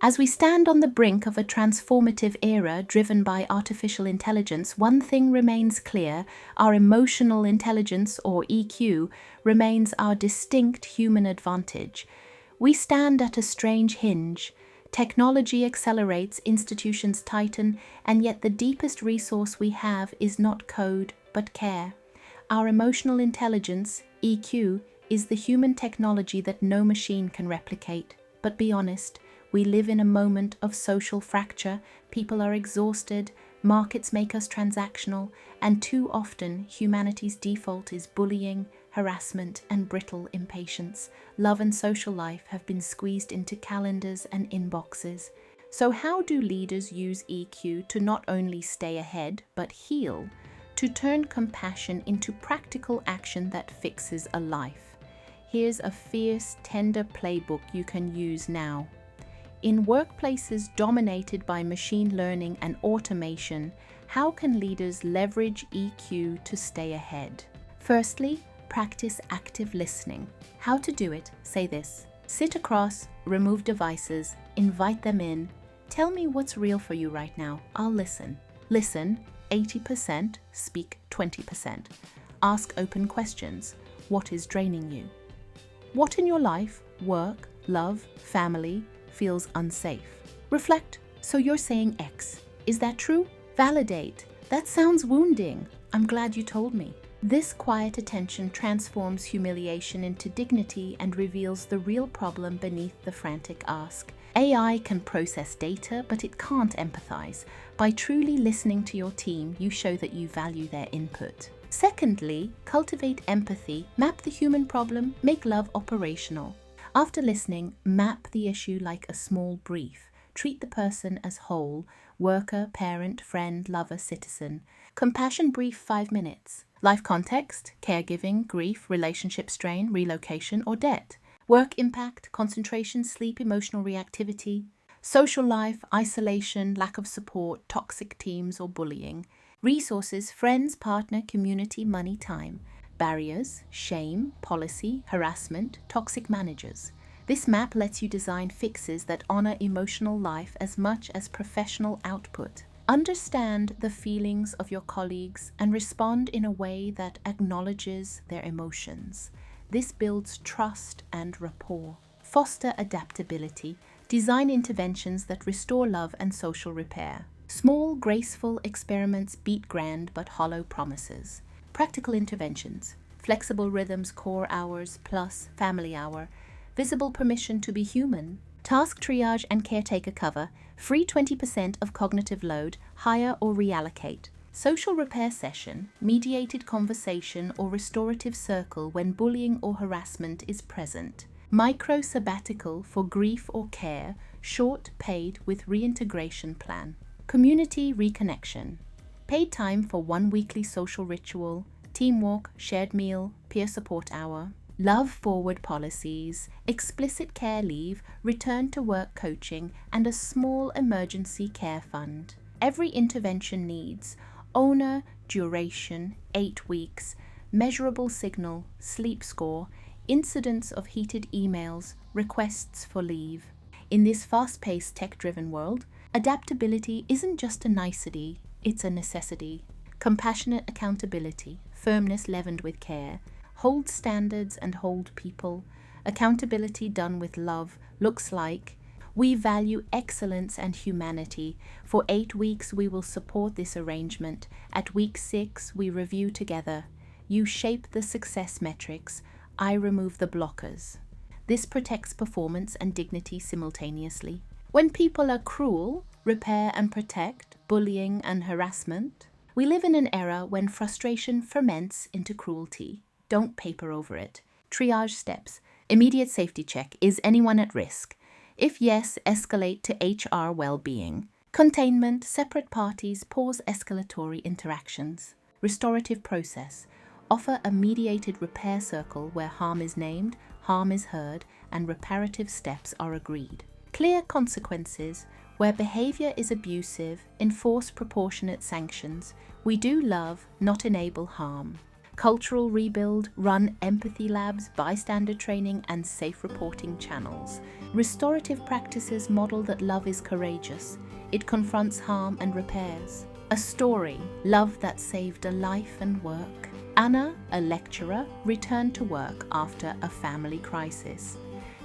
As we stand on the brink of a transformative era driven by artificial intelligence, one thing remains clear: our emotional intelligence, or EQ, remains our distinct human advantage. We stand at a strange hinge. Technology accelerates, institutions tighten, and yet the deepest resource we have is not code, but care. Our emotional intelligence, EQ, is the human technology that no machine can replicate. But be honest, we live in a moment of social fracture. People are exhausted, markets make us transactional, and too often humanity's default is bullying, harassment, and brittle impatience. Love and social life have been squeezed into calendars and inboxes. So how do leaders use EQ to not only stay ahead, but heal? To turn compassion into practical action that fixes a life? Here's a fierce, tender playbook you can use now. In workplaces dominated by machine learning and automation, how can leaders leverage EQ to stay ahead? Firstly, practice active listening. How to do it? Say this: sit across, remove devices, invite them in. Tell me what's real for you right now. I'll listen. Listen 80%, speak 20%. Ask open questions. What is draining you? What in your life, work, love, family, feels unsafe? Reflect. So you're saying X. Is that true? Validate. That sounds wounding. I'm glad you told me. This quiet attention transforms humiliation into dignity and reveals the real problem beneath the frantic ask. AI can process data, but it can't empathize. By truly listening to your team, you show that you value their input. Secondly, cultivate empathy. Map the human problem, make love operational. After listening, map the issue like a small brief. Treat the person as whole: worker, parent, friend, lover, citizen. Compassion brief 5 minutes. Life context: caregiving, grief, relationship strain, relocation, or debt. Work impact: concentration, sleep, emotional reactivity. Social life: isolation, lack of support, toxic teams, or bullying. Resources: friends, partner, community, money, time. Barriers: shame, policy, harassment, toxic managers. This map lets you design fixes that honor emotional life as much as professional output. Understand the feelings of your colleagues and respond in a way that acknowledges their emotions. This builds trust and rapport. Foster adaptability. Design interventions that restore love and social repair. Small, graceful experiments beat grand but hollow promises. Practical interventions: flexible rhythms, core hours, plus family hour. Visible permission to be human. Task triage and caretaker cover. Free 20% of cognitive load. Hire or reallocate. Social repair session, mediated conversation or restorative circle when bullying or harassment is present. Micro sabbatical for grief or care, short, paid with reintegration plan. Community reconnection. Paid time for 1 weekly social ritual, team walk, shared meal, peer support hour. Love forward policies, explicit care leave, return to work coaching, and a small emergency care fund. Every intervention needs owner, duration, 8 weeks, measurable signal, sleep score, incidents of heated emails, requests for leave. In this fast-paced, tech-driven world, adaptability isn't just a nicety, it's a necessity. Compassionate accountability, firmness leavened with care. Hold standards and hold people. Accountability done with love looks like: we value excellence and humanity. For 8 weeks, we will support this arrangement. At week 6, we review together. You shape the success metrics. I remove the blockers. This protects performance and dignity simultaneously. When people are cruel, repair and protect, bullying and harassment. We live in an era when frustration ferments into cruelty. Don't paper over it. Triage steps. Immediate safety check. Is anyone at risk? If yes, escalate to HR well-being. Containment, separate parties, pause escalatory interactions. Restorative process. Offer a mediated repair circle where harm is named, harm is heard, and reparative steps are agreed. Clear consequences. Where behavior is abusive, enforce proportionate sanctions. We do love, not enable harm. Cultural rebuild, run empathy labs, bystander training, and safe reporting channels. Restorative practices model that love is courageous. It confronts harm and repairs. A story, love that saved a life and work. Anna, a lecturer, returned to work after a family crisis.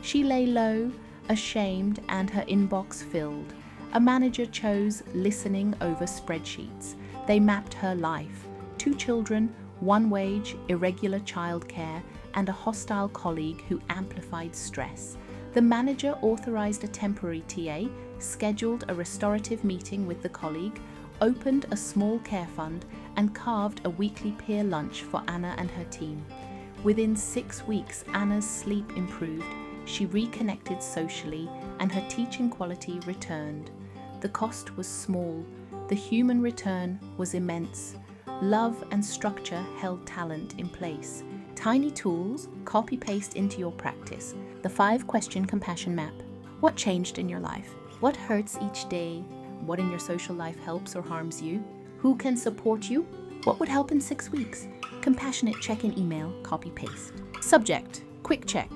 She lay low, ashamed, and her inbox filled. A manager chose listening over spreadsheets. They mapped her life. 2 children, 1 wage, irregular childcare, and a hostile colleague who amplified stress. The manager authorized a temporary TA, scheduled a restorative meeting with the colleague, opened a small care fund, and carved a weekly peer lunch for Anna and her team. Within 6 weeks, Anna's sleep improved, she reconnected socially, and her teaching quality returned. The cost was small, the human return was immense. Love and structure held talent in place. Tiny tools, copy-paste into your practice. The 5-question compassion map. What changed in your life? What hurts each day? What in your social life helps or harms you? Who can support you? What would help in 6 weeks? Compassionate check-in email, copy-paste. Subject, quick check.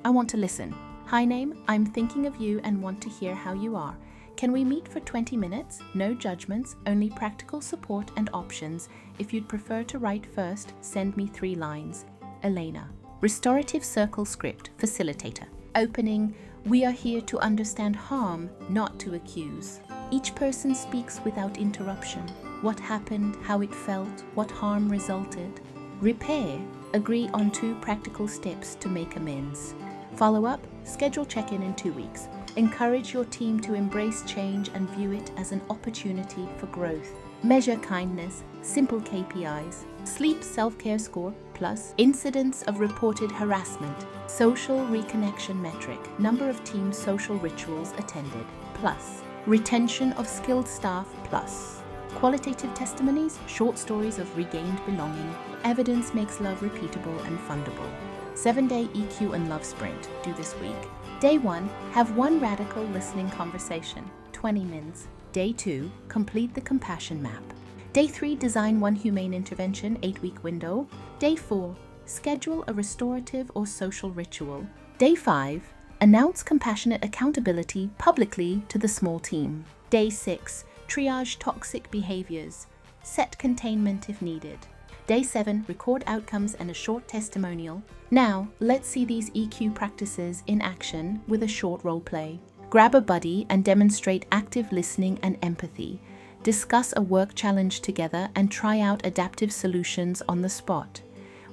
I want to listen. Hi name, I'm thinking of you and want to hear how you are. Can we meet for 20 minutes? No judgments, only practical support and options. If you'd prefer to write first, send me 3 lines. Elena. Restorative circle script, facilitator. Opening, we are here to understand harm, not to accuse. Each person speaks without interruption. What happened, how it felt, what harm resulted. Repair, agree on 2 practical steps to make amends. Follow up, schedule check-in in 2 weeks. Encourage your team to embrace change and view it as an opportunity for growth. Measure kindness, simple KPIs. Sleep self-care score plus incidents of reported harassment. Social reconnection metric, number of team social rituals attended plus. Retention of skilled staff plus. Qualitative testimonies, short stories of regained belonging. Evidence makes love repeatable and fundable. 7-day EQ and love sprint, due this week. Day 1, have 1 radical listening conversation, 20 mins. Day 2, complete the compassion map. Day 3, design 1 humane intervention, 8-week window. Day 4, schedule a restorative or social ritual. Day 5, announce compassionate accountability publicly to the small team. Day 6, triage toxic behaviors. Set containment if needed. Day 7, record outcomes and a short testimonial. Now, let's see these EQ practices in action with a short role play. Grab a buddy and demonstrate active listening and empathy. Discuss a work challenge together and try out adaptive solutions on the spot.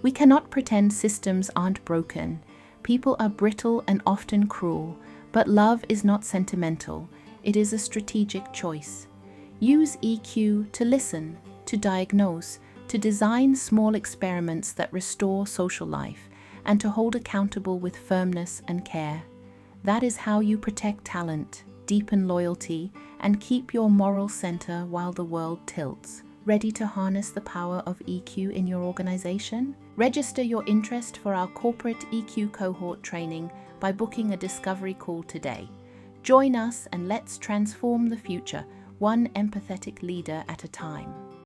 We cannot pretend systems aren't broken. People are brittle and often cruel, but love is not sentimental. It is a strategic choice. Use EQ to listen, to diagnose, to design small experiments that restore social life, and to hold accountable with firmness and care. That is how you protect talent, deepen loyalty, and keep your moral center while the world tilts. Ready to harness the power of EQ in your organization? Register your interest for our corporate EQ cohort training by booking a discovery call today. Join us and let's transform the future, one empathetic leader at a time.